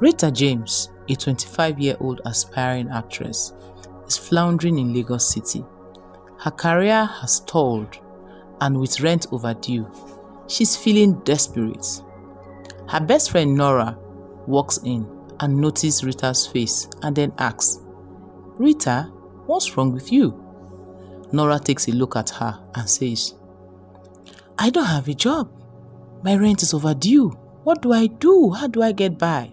Rita James, a 25-year-old aspiring actress, is floundering in Lagos City. Her career has stalled, and with rent overdue, she's feeling desperate. Her best friend Nora walks in and notices Rita's face and then asks, "Rita, what's wrong with you?" Nora takes a look at her and says, "I don't have a job. My rent is overdue. What do I do? How do I get by?"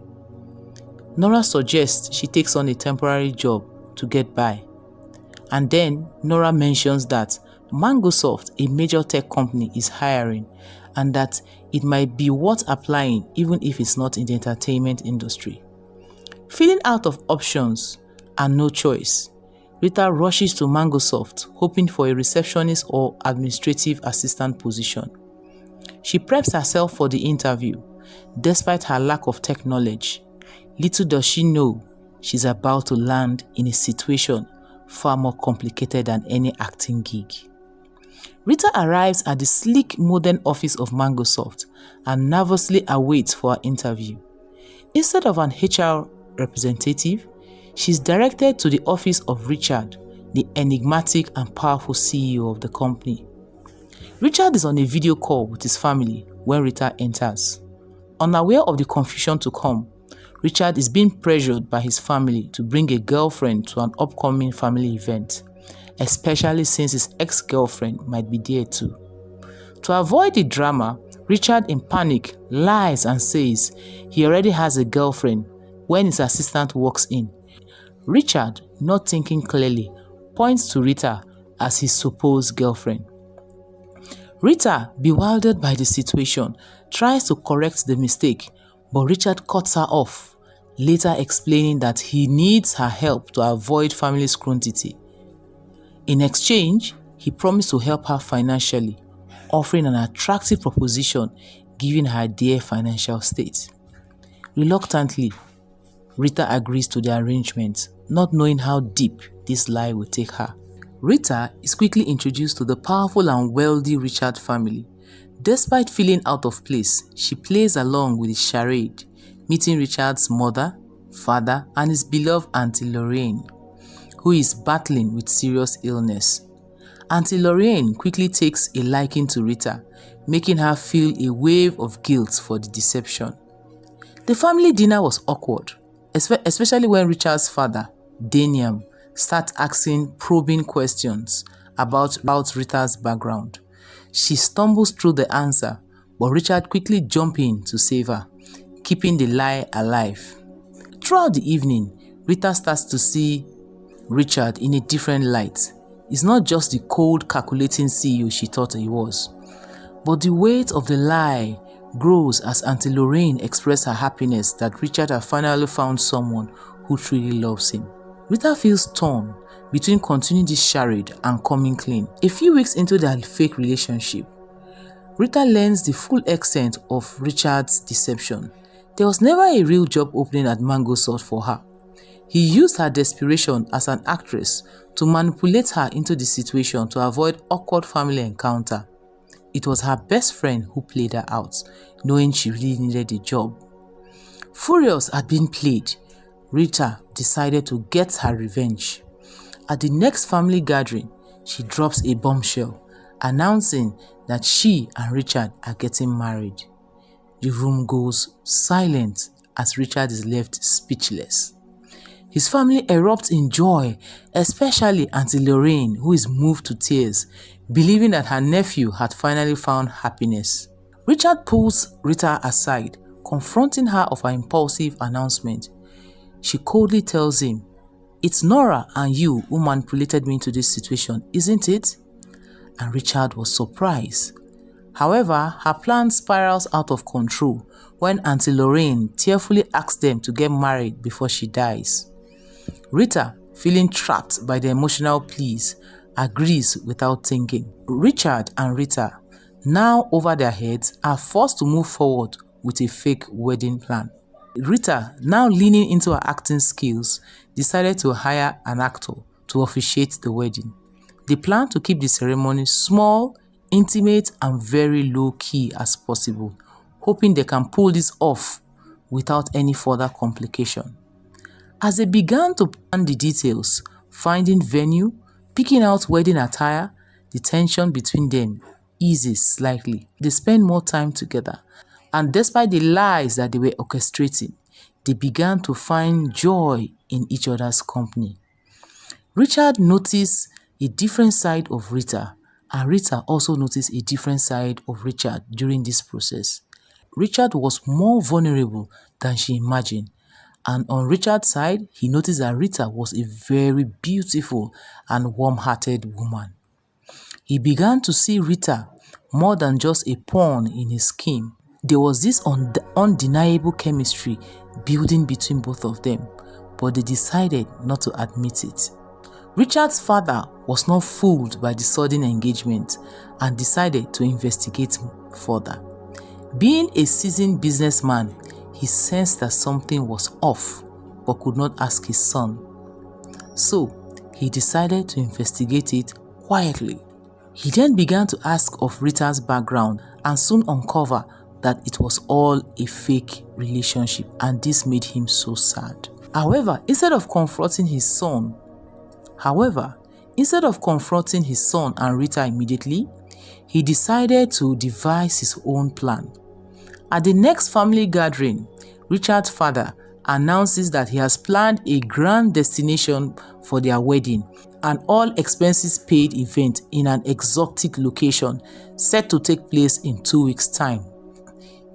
Nora suggests she takes on a temporary job to get by. And then Nora mentions that Mangosoft, a major tech company, is hiring and that it might be worth applying even if it's not in the entertainment industry. Feeling out of options and no choice, Rita rushes to Mangosoft hoping for a receptionist or administrative assistant position. She preps herself for the interview, despite her lack of tech knowledge. Little does she know she's about to land in a situation far more complicated than any acting gig. Rita arrives at the sleek modern office of Mangosoft and nervously awaits for her interview. Instead of an HR representative, she's directed to the office of Richard, the enigmatic and powerful CEO of the company. Richard is on a video call with his family when Rita enters. Unaware of the confusion to come, Richard is being pressured by his family to bring a girlfriend to an upcoming family event, especially since his ex-girlfriend might be there too. To avoid the drama, Richard in panic lies and says he already has a girlfriend when his assistant walks in. Richard, not thinking clearly, points to Rita as his supposed girlfriend. Rita, bewildered by the situation, tries to correct the mistake, but Richard cuts her off, later explaining that he needs her help to avoid family scrutiny. In exchange, he promised to help her financially, offering an attractive proposition given her dear financial state. Reluctantly, Rita agrees to the arrangement, not knowing how deep this lie will take her. Rita is quickly introduced to the powerful and wealthy Richard family. Despite feeling out of place, she plays along with the charade, meeting Richard's mother, father, and his beloved Auntie Lorraine, who is battling with serious illness. Auntie Lorraine quickly takes a liking to Rita, making her feel a wave of guilt for the deception. The family dinner was awkward, especially when Richard's father, Daniel, starts asking probing questions about Rita's background. She stumbles through the answer, but Richard quickly jumps in to save her, keeping the lie alive. Throughout the evening, Rita starts to see Richard in a different light. It's not just the cold, calculating CEO she thought he was, but the weight of the lie grows as Auntie Lorraine expresses her happiness that Richard has finally found someone who truly loves him. Rita feels torn between continuing this charade and coming clean. A few weeks into their fake relationship, Rita learns the full extent of Richard's deception. There was never a real job opening at Mangosoft for her. He used her desperation as an actress to manipulate her into the situation to avoid awkward family encounter. It was her best friend who played her out, knowing she really needed a job. Furious at being played, Rita decided to get her revenge. At the next family gathering, she drops a bombshell, announcing that she and Richard are getting married. The room goes silent as Richard is left speechless. His family erupts in joy, especially Auntie Lorraine, who is moved to tears, believing that her nephew had finally found happiness. Richard pulls Rita aside, confronting her of her impulsive announcement. She coldly tells him, "It's Nora and you who manipulated me into this situation, isn't it?" And Richard was surprised. However, her plan spirals out of control when Auntie Lorraine tearfully asks them to get married before she dies. Rita, feeling trapped by the emotional pleas, agrees without thinking. Richard and Rita, now over their heads, are forced to move forward with a fake wedding plan. Rita, now leaning into her acting skills, decided to hire an actor to officiate the wedding. They plan to keep the ceremony small, intimate, and very low-key as possible, hoping they can pull this off without any further complication. As they began to plan the details, finding venue, picking out wedding attire, the tension between them eases slightly. They spend more time together, and despite the lies that they were orchestrating, they began to find joy in each other's company. Richard noticed a different side of Rita, and Rita also noticed a different side of Richard during this process. Richard was more vulnerable than she imagined, and on Richard's side, he noticed that Rita was a very beautiful and warm-hearted woman. He began to see Rita more than just a pawn in his scheme. There was this undeniable chemistry building between both of them, but they decided not to admit it. Richard's father was not fooled by the sudden engagement and decided to investigate further. Being a seasoned businessman, he sensed that something was off but could not ask his son. So, he decided to investigate it quietly. He then began to ask of Rita's background and soon uncovered that it was all a fake relationship, and this made him so sad. However, instead of confronting his son and Rita immediately, he decided to devise his own plan. At the next family gathering, Richard's father announces that he has planned a grand destination for their wedding, an all-expenses paid event in an exotic location set to take place in 2 weeks' time.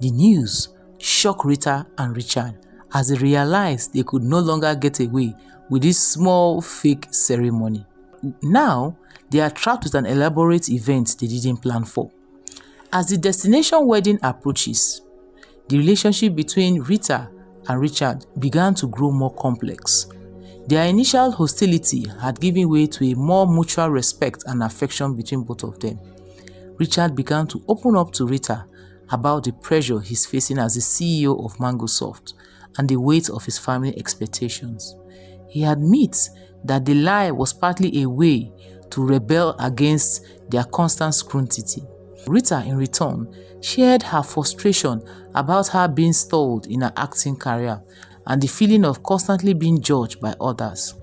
The news shocked Rita and Richard as they realized they could no longer get away with this small fake ceremony. Now, they are trapped with an elaborate event they didn't plan for. As the destination wedding approaches, the relationship between Rita and Richard began to grow more complex. Their initial hostility had given way to a more mutual respect and affection between both of them. Richard began to open up to Rita about the pressure he's facing as the CEO of Mangosoft and the weight of his family expectations. He admits that the lie was partly a way to rebel against their constant scrutiny. Rita, in return, shared her frustration about her being stalled in her acting career and the feeling of constantly being judged by others.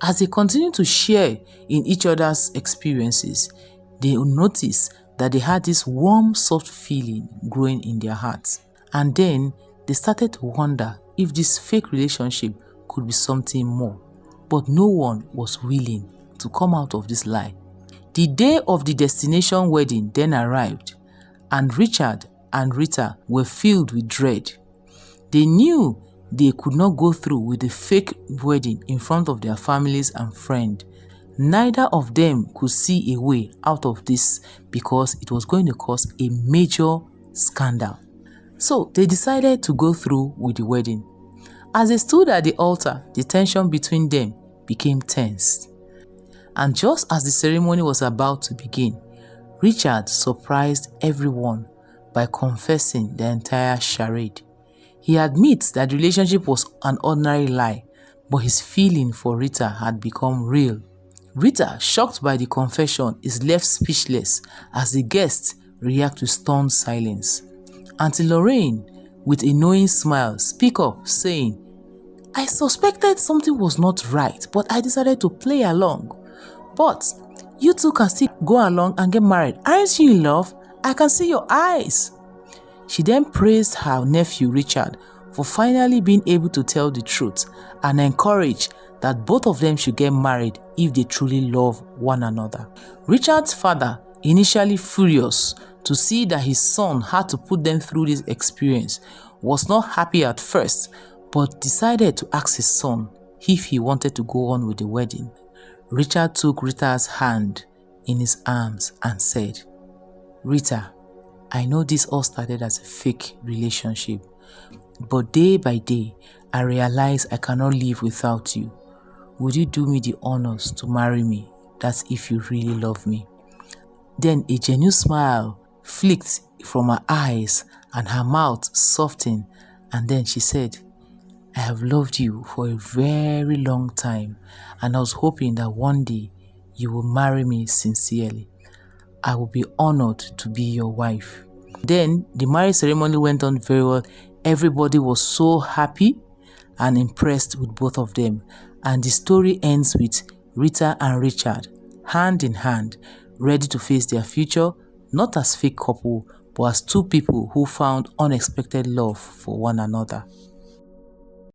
As they continue to share in each other's experiences, they notice that they had this warm, soft feeling growing in their hearts. And then they started to wonder if this fake relationship could be something more. But no one was willing to come out of this lie. The day of the destination wedding then arrived, and Richard and Rita were filled with dread. They knew they could not go through with the fake wedding in front of their families and friends. Neither of them could see a way out of this because it was going to cause a major scandal. So they decided to go through with the wedding. As they stood at the altar, the tension between them became tense. And just as the ceremony was about to begin, Richard surprised everyone by confessing the entire charade. He admits that the relationship was an ordinary lie, but his feeling for Rita had become real. Rita, shocked by the confession, is left speechless as the guests react with stunned silence. Auntie Lorraine, with a knowing smile, speaks up, saying, "I suspected something was not right, but I decided to play along. But you two can still go along and get married. Aren't you in love? I can see your eyes." She then praised her nephew Richard for finally being able to tell the truth and encouraged that both of them should get married if they truly love one another. Richard's father, initially furious to see that his son had to put them through this experience, was not happy at first, but decided to ask his son if he wanted to go on with the wedding. Richard took Rita's hand in his arms and said, "Rita, I know this all started as a fake relationship, but day by day, I realize I cannot live without you. Would you do me the honors to marry me? That's if you really love me." Then a genuine smile flicked from her eyes and her mouth softened, and then she said, "I have loved you for a very long time, and I was hoping that one day you will marry me sincerely. I will be honored to be your wife." Then the marriage ceremony went on very well. Everybody was so happy and impressed with both of them, and the story ends with Rita and Richard, hand in hand, ready to face their future, not as fake couple, but as two people who found unexpected love for one another.